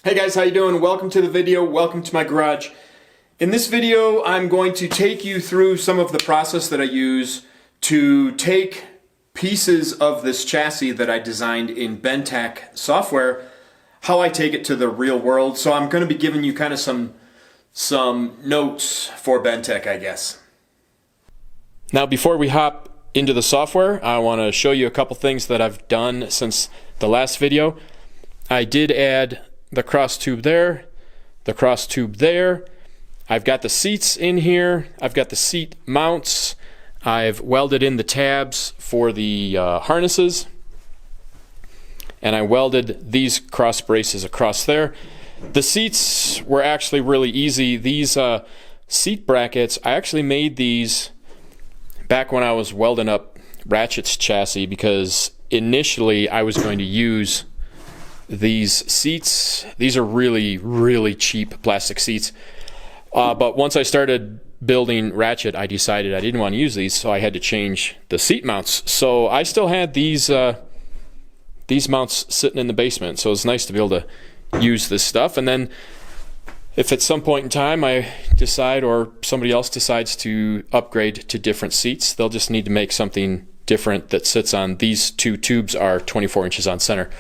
Hey guys, how you doing? Welcome to the video. Welcome to my garage. In this video, I'm going to take you through some of the process that I use to take pieces of this chassis that I designed in Bentech software, how I take it to the real world. So I'm going to be giving you kind of some notes for Bentech, I guess. Now, before we hop into the software, I want to show you a couple things that I've done since the last video. I did add the cross tube there, the cross tube there. I've got the seats in here. I've got the seat mounts. I've welded in the tabs for the harnesses. And I welded these cross braces across there. The seats were actually really easy. These seat brackets, I actually made these back when I was welding up Ratchet's chassis, because initially I was going to use these seats. These are really cheap plastic seats. But once I started building Ratchet, I decided I didn't want to use these, so I had to change the seat mounts. So I still had these mounts sitting in the basement, so it's nice to be able to use this stuff. And then if at some point in time I decide, or somebody else decides, to upgrade to different seats, they'll just need to make something different that sits on these two tubes are 24 inches on center.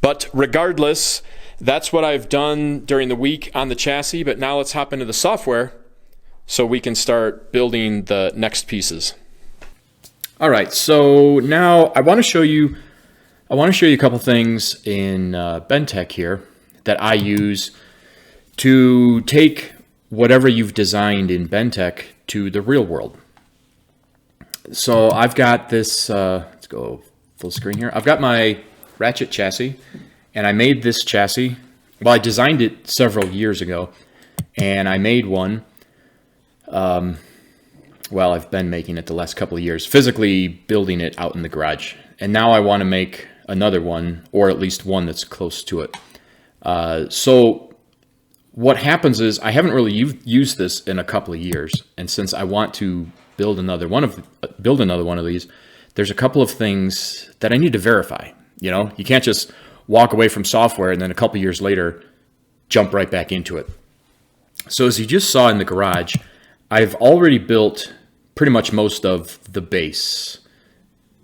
But regardless, that's what I've done during the week on the chassis. But now let's hop into the software so we can start building the next pieces. All right, so now I want to show you a couple things in Bentech here that I use to take whatever you've designed in Bentech to the real world. So I've got this, let's go full screen here. I've got my Ratchet chassis, and I made this chassis. Well, I designed it several years ago, and I made one. Well, I've been making it the last couple of years, physically building it out in the garage. And now I want to make another one, or at least one that's close to it. So what happens is I haven't really used this in a couple of years, and since I want to build another one of these, there's a couple of things that I need to verify. You know, you can't just walk away from software and then a couple years later jump right back into it. So as you just saw in the garage, I've already built pretty much most of the base,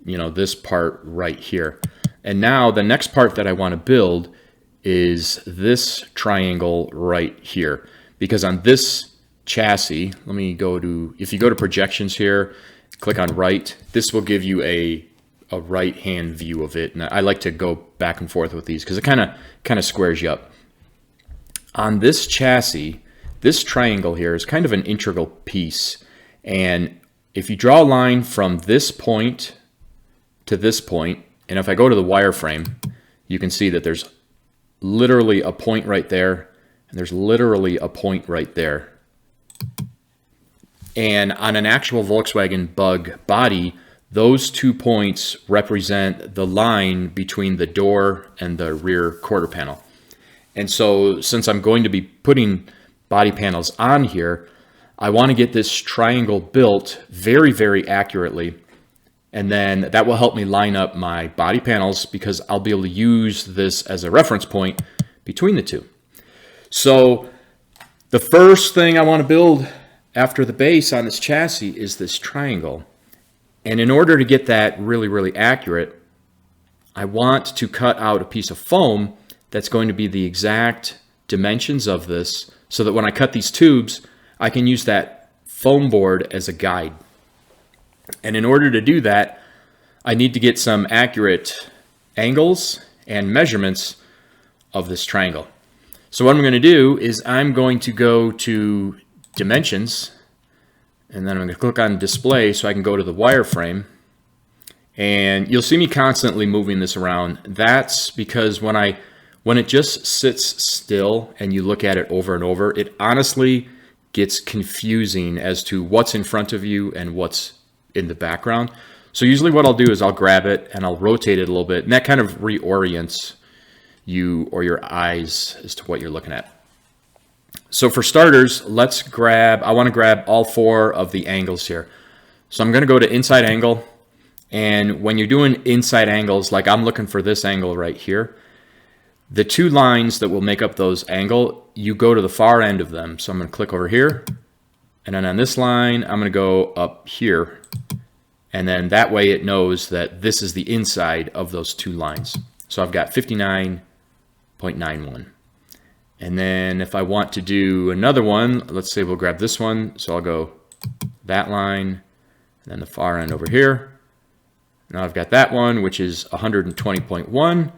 you know, this part right here. And now the next part that I want to build is this triangle right here, because on this chassis, let me go to, if you go to projections here, click on right, this will give you a right hand view of it. And I like to go back and forth with these because it kind of squares you up. On this chassis, this triangle here is kind of an integral piece. And if you draw a line from this point to this point, and if I go to the wireframe, you can see that there's literally a point right there, and there's literally a point right there. And on an actual Volkswagen Bug body, those 2 points represent the line between the door and the rear quarter panel. And so since I'm going to be putting body panels on here, I want to get this triangle built very accurately. And then that will help me line up my body panels, because I'll be able to use this as a reference point between the two. So the first thing I want to build after the base on this chassis is this triangle. And in order to get that really accurate, I want to cut out a piece of foam that's going to be the exact dimensions of this, so that when I cut these tubes, I can use that foam board as a guide. And in order to do that, I need to get some accurate angles and measurements of this triangle. So what I'm going to do is I'm going to go to dimensions, and then I'm going to click on display so I can go to the wireframe. And you'll see me constantly moving this around. That's because when it just sits still and you look at it over and over, it honestly gets confusing as to what's in front of you and what's in the background. So usually what I'll do is I'll grab it and I'll rotate it a little bit, and that kind of reorients you or your eyes as to what you're looking at. So for starters, I want to grab all 4 of the angles here. So I'm going to go to inside angle, and when you're doing inside angles, like I'm looking for this angle right here, The two lines that will make up those angle, you go to the far end of them. So I'm going to click over here, and then on this line, I'm going to go up here. And then that way it knows that this is the inside of those two lines. So I've got 59.91. And then if I want to do another one, let's say we'll grab this one. So I'll go that line, and then the far end over here. Now I've got that one, which is 120.1.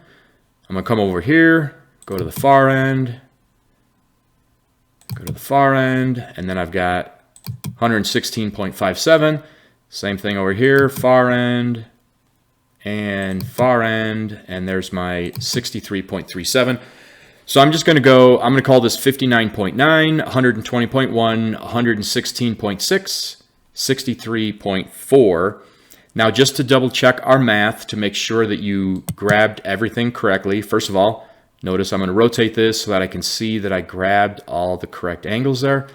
I'm gonna come over here, go to the far end, and then I've got 116.57. Same thing over here, far end, and there's my 63.37. So I'm just gonna go, I'm gonna call this 59.9, 120.1, 116.6, 63.4. Now, just to double check our math to make sure that you grabbed everything correctly, first of all, notice I'm going to rotate this so that I can see that I grabbed all the correct angles there.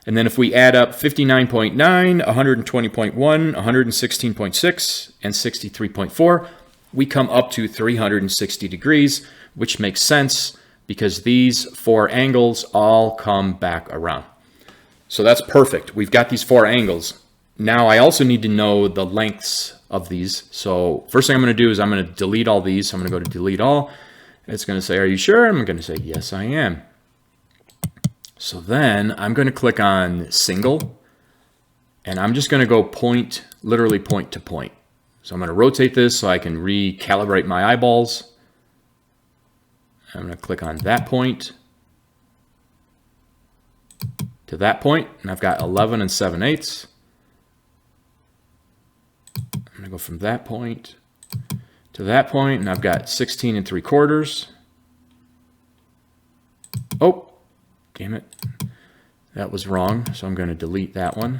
And then if we add up 59.9, 120.1, 116.6, and 63.4, we come up to 360 degrees, which makes sense because these four angles all come back around. So that's perfect. We've got these four angles. Now I also need to know the lengths of these. So first thing I'm going to do is I'm going to delete all these. So I'm going to go to delete all. It's going to say, are you sure? I'm going to say, yes, I am. So then I'm going to click on single, and I'm just going to go literally point to point. So I'm going to rotate this so I can recalibrate my eyeballs. I'm going to click on that point to that point, and I've got 11 7/8. I'm gonna go from that point to that point, and I've got 16 3/4. Oh, damn it. That was wrong, so I'm gonna delete that one.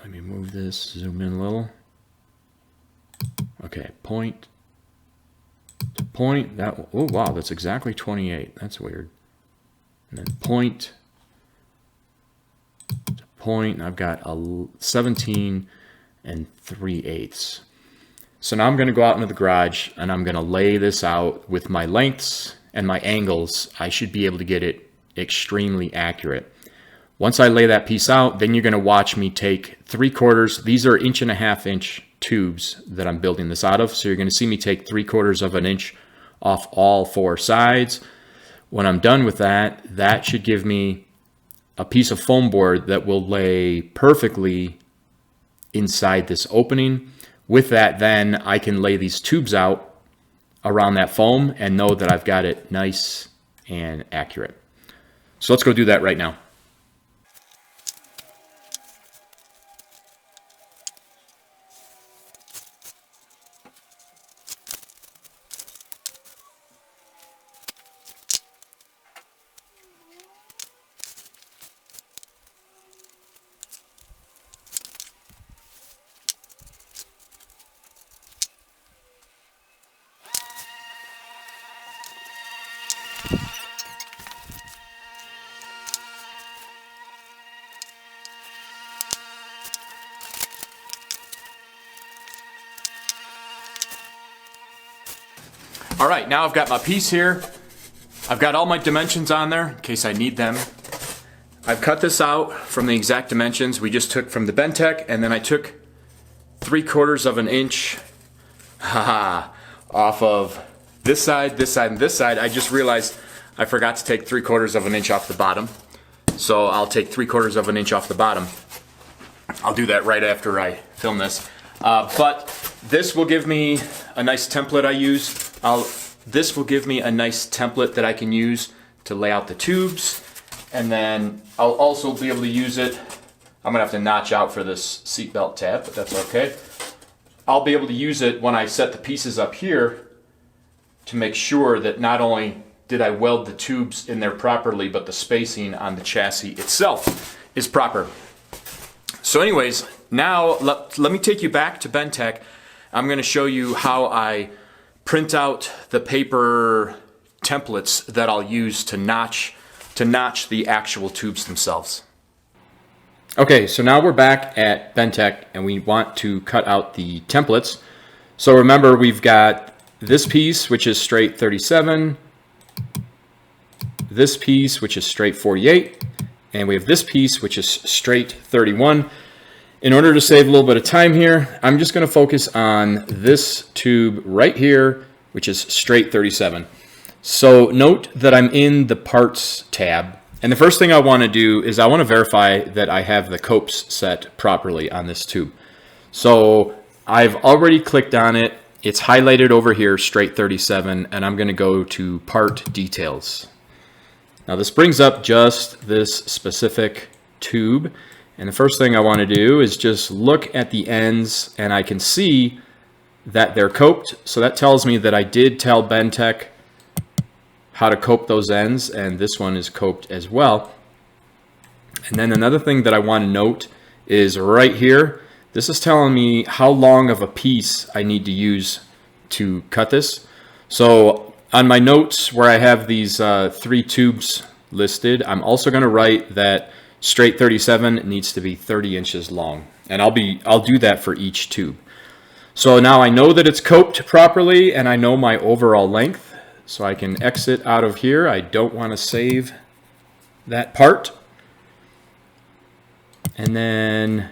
Let me move this, zoom in a little. Okay, point to point. Oh wow, that's exactly 28. That's weird. And then point to point, and I've got a 17 3/8. So now I'm going to go out into the garage and I'm going to lay this out with my lengths and my angles. I should be able to get it extremely accurate. Once I lay that piece out, then you're going to watch me take 3/4. These are 1.5 inch tubes that I'm building this out of. So you're going to see me take 3/4 of an inch off all four sides. When I'm done with that, that should give me a piece of foam board that will lay perfectly inside this opening. With that, then I can lay these tubes out around that foam and know that I've got it nice and accurate. So let's go do that right now. All right, now I've got my piece here. I've got all my dimensions on there in case I need them. I've cut this out from the exact dimensions we just took from the Bentech, and then I took 3/4 of an inch off of this side, and this side. I just realized I forgot to take 3/4 of an inch off the bottom. So I'll take 3/4 of an inch off the bottom. I'll do that right after I film this. But this will give me a nice template I use. This will give me a nice template that I can use to lay out the tubes. And then I'll also be able to use it. I'm gonna have to notch out for this seatbelt tab, but that's okay. I'll be able to use it when I set the pieces up here to make sure that not only did I weld the tubes in there properly, but the spacing on the chassis itself is proper. So anyways, now let me take you back to Bentech. I'm gonna show you how I print out the paper templates that I'll use to notch the actual tubes themselves. Okay, so now we're back at Bentech and we want to cut out the templates. So remember, we've got this piece, which is straight 37, this piece, which is straight 48, and we have this piece, which is straight 31. In order to save a little bit of time here, I'm just going to focus on this tube right here, which is straight 37. So note that I'm in the parts tab, and the first thing I want to do is I want to verify that I have the copes set properly on this tube. So I've already clicked on it. It's highlighted over here, straight 37, and I'm going to go to part details. Now this brings up just this specific tube, and the first thing I want to do is just look at the ends, and I can see that they're coped. So that tells me that I did tell Bendtech how to cope those ends, and this one is coped as well. And then another thing that I want to note is right here, this is telling me how long of a piece I need to use to cut this. So on my notes where I have these 3 tubes listed, I'm also going to write that straight 37 needs to be 30 inches long, and I'll do that for each tube. So now I know that it's coped properly, and I know my overall length, so I can exit out of here. I don't want to save that part. And then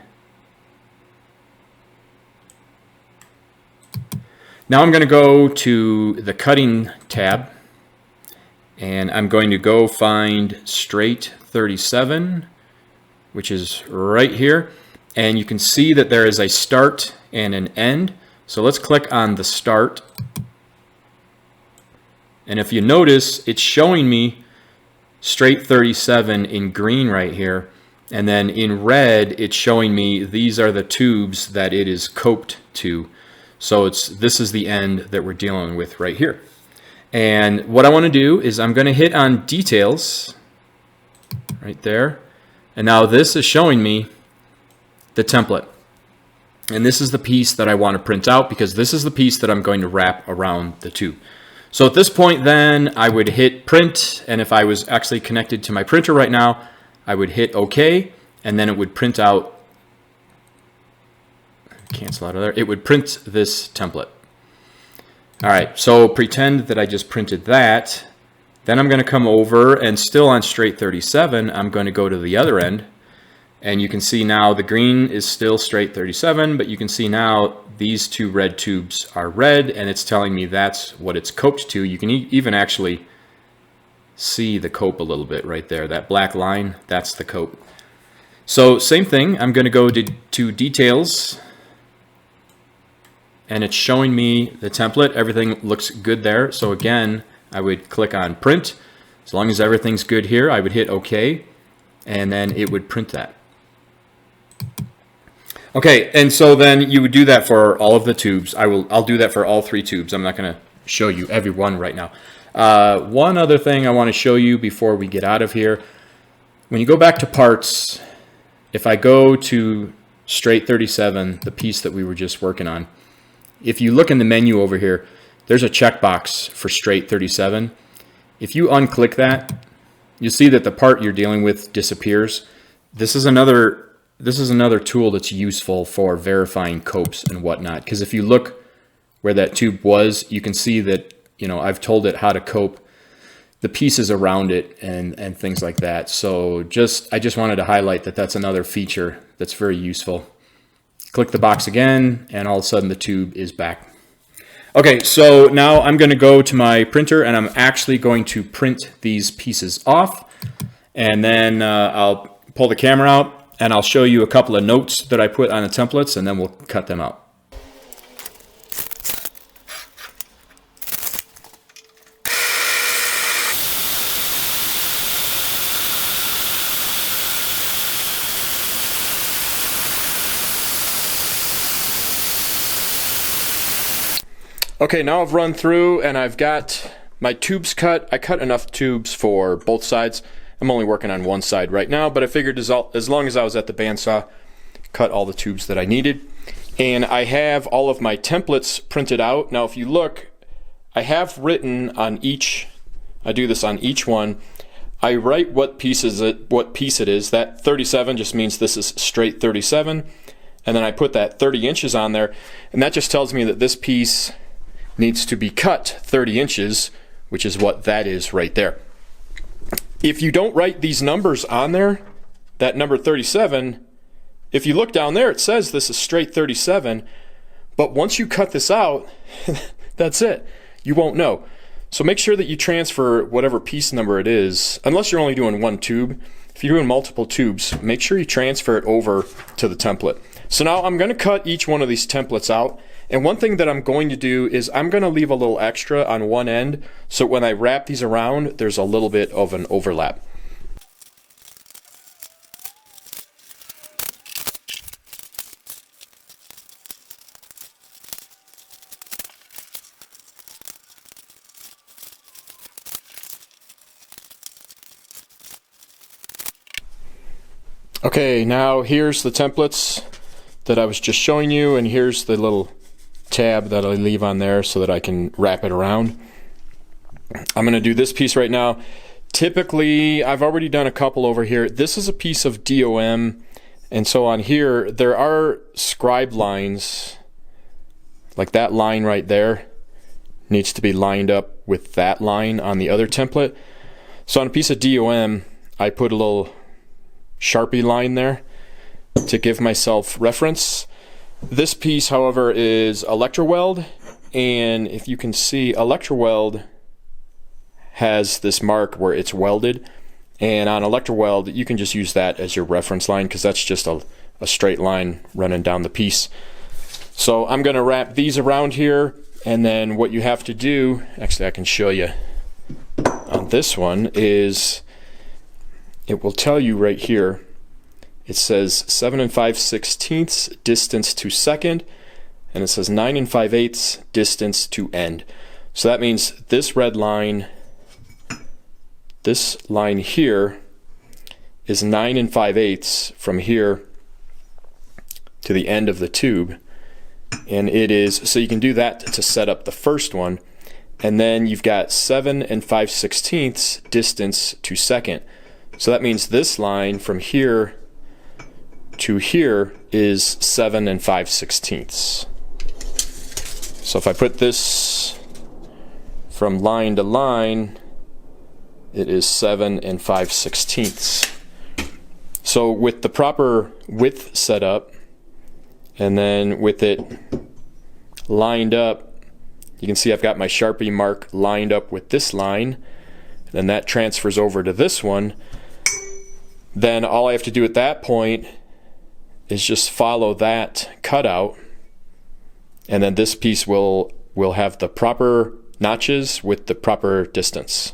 now I'm going to go to the cutting tab, and I'm going to go find straight 37, which is right here. And you can see that there is a start and an end. So let's click on the start. And if you notice, it's showing me straight 37 in green right here. And then in red, it's showing me these are the tubes that it is coped to. So this is the end that we're dealing with right here. And what I want to do is I'm going to hit on details right there. And now this is showing me the template. And this is the piece that I want to print out, because this is the piece that I'm going to wrap around the tube. So at this point then I would hit print, and if I was actually connected to my printer right now, I would hit OK, and then it would print out, cancel out of there, it would print this template. All right, so pretend that I just printed that. Then I'm going to come over, and still on straight 37, I'm going to go to the other end. And you can see now the green is still straight 37, but you can see now these 2 red tubes are red, and it's telling me that's what it's coped to. You can even actually see the cope a little bit right there. That black line, that's the cope. So same thing, I'm going to go to details, and it's showing me the template. Everything looks good there. So again, I would click on print. As long as everything's good here, I would hit OK, and then it would print that. Okay, and so then you would do that for all of the tubes. I'll do that for all 3 tubes. I'm not going to show you every one right now. One other thing I want to show you before we get out of here. When you go back to parts, if I go to straight 37, the piece that we were just working on, if you look in the menu over here, there's a checkbox for straight 37. If you unclick that, you'll see that the part you're dealing with disappears. This is another tool that's useful for verifying copes and whatnot, because if you look where that tube was, you can see that, you know, I've told it how to cope the pieces around it and things like that. So I just wanted to highlight that that's another feature that's very useful. Click the box again, and all of a sudden the tube is back. Okay, so now I'm going to go to my printer, and I'm actually going to print these pieces off, and then I'll pull the camera out, and I'll show you a couple of notes that I put on the templates, and then we'll cut them out. Okay, now I've run through and I've got my tubes cut. I cut enough tubes for both sides. I'm only working on one side right now, but I figured as long as I was at the bandsaw, cut all the tubes that I needed. And I have all of my templates printed out. Now if you look, I have written on each, I do this on each one, I write what piece it is. That 37 just means this is straight 37. And then I put that 30 inches on there, and that just tells me that this piece needs to be cut 30 inches, which is what that is right there. If you don't write these numbers on there, that number 37, if you look down there, it says this is straight 37, but once you cut this out, that's it. You won't know. So make sure that you transfer whatever piece number it is, unless you're only doing one tube. If you're doing multiple tubes, make sure you transfer it over to the template. So now I'm going to cut each one of these templates out. And one thing that I'm going to do is I'm going to leave a little extra on one end, so when I wrap these around, there's a little bit of an overlap. Okay, now here's the templates that I was just showing you, and here's the little tab that I leave on there so that I can wrap it around. I'm going to do this piece right now. Typically, I've already done a couple over here. This is a piece of DOM, and so on here, there are scribe lines, like that line right there needs to be lined up with that line on the other template. So on a piece of DOM, I put a little Sharpie line there to give myself reference. This piece, however, is Electroweld, and if you can see, Electroweld has this mark where it's welded, and on Electroweld you can just use that as your reference line because that's just a straight line running down the piece. So I'm going to wrap these around here, and then what you have to do, actually I can show you on this one, is it will tell you right here, it says 7 5/16 distance to second, and it says 9 5/8 distance to end. So that means this red line, this line here, is 9 5/8 from here to the end of the tube. And it is, so you can do that to set up the first one. And then you've got 7 5/16 distance to second. So that means this line from here to here is 7 5/16. So if I put this from line to line, it is 7 5/16. So with the proper width set up, and then with it lined up, you can see I've got my Sharpie mark lined up with this line, and that transfers over to this one. Then all I have to do at that point is just follow that cutout, and then this piece will have the proper notches with the proper distance.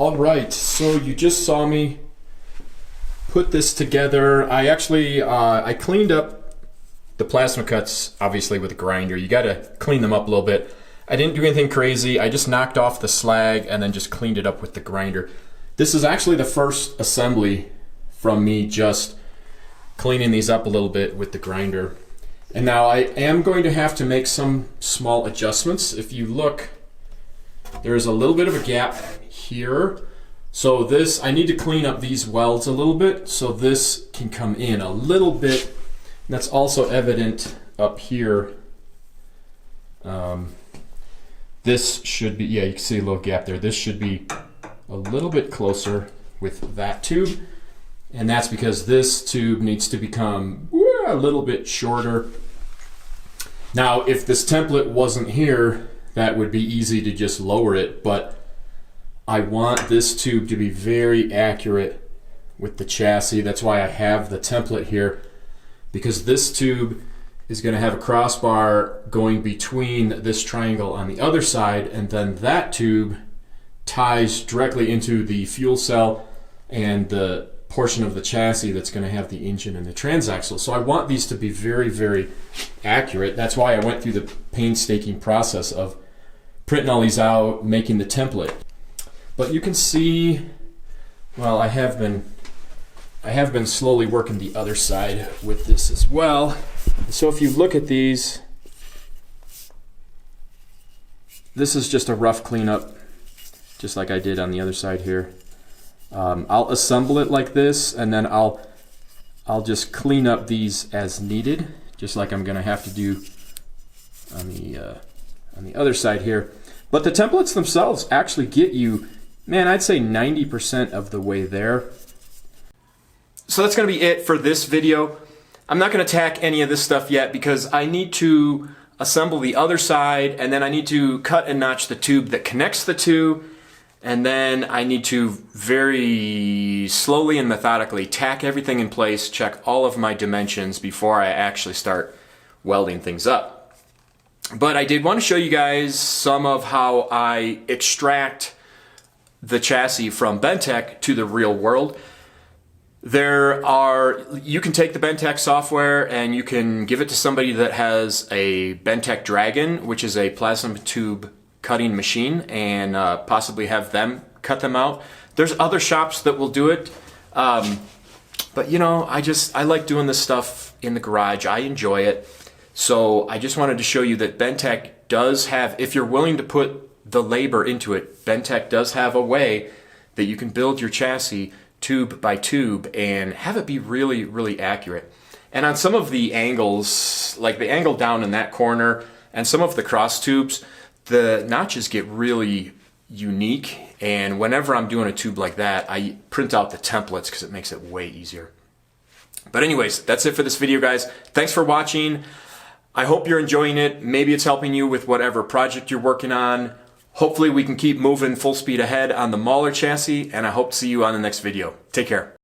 All right, so you just saw me put this together. I actually, I cleaned up the plasma cuts, obviously with a grinder. You gotta clean them up a little bit. I didn't do anything crazy. I just knocked off the slag and then just cleaned it up with the grinder. This is actually the first assembly from me just cleaning these up a little bit with the grinder. And now I am going to have to make some small adjustments. If you look, there's a little bit of a gap here. So this, I need to clean up these welds a little bit so this can come in a little bit. And that's also evident up here. This should be, yeah, you can see a little gap there. This should be a little bit closer with that tube. And that's because this tube needs to become a little bit shorter. Now, if this template wasn't here, that would be easy to just lower it, but I want this tube to be very accurate with the chassis. That's why I have the template here, because this tube is going to have a crossbar going between this triangle on the other side, and then that tube ties directly into the fuel cell and the portion of the chassis that's going to have the engine and the transaxle. So I want these to be very, very accurate. That's why I went through the painstaking process of printing all these out, making the template. But you can see, well, I have been slowly working the other side with this as well. So if you look at these, this is just a rough cleanup, just like I did on the other side here. I'll assemble it like this, and then I'll just clean up these as needed, just like I'm gonna have to do on the other side here. But the templates themselves actually get you, man, I'd say 90% of the way there. So that's gonna be it for this video. I'm not gonna tack any of this stuff yet because I need to assemble the other side, and then I need to cut and notch the tube that connects the two. And then I need to very slowly and methodically tack everything in place, check all of my dimensions before I actually start welding things up. But I did want to show you guys some of how I extract the chassis from Bentech to the real world. You can take the Bentech software and you can give it to somebody that has a Bentech Dragon, which is a plasma tube cutting machine, and possibly have them cut them out. There's other shops that will do it, but you know, I like doing this stuff in the garage. I enjoy it. So I just wanted to show you that Bentech does have, if you're willing to put the labor into it, Bentech does have a way that you can build your chassis tube by tube and have it be really, really accurate. And on some of the angles, like the angle down in that corner and some of the cross tubes, the notches get really unique, and whenever I'm doing a tube like that, I print out the templates because it makes it way easier. But anyways, that's it for this video, guys. Thanks for watching. I hope you're enjoying it. Maybe it's helping you with whatever project you're working on. Hopefully we can keep moving full speed ahead on the Mauler chassis, and I hope to see you on the next video. Take care.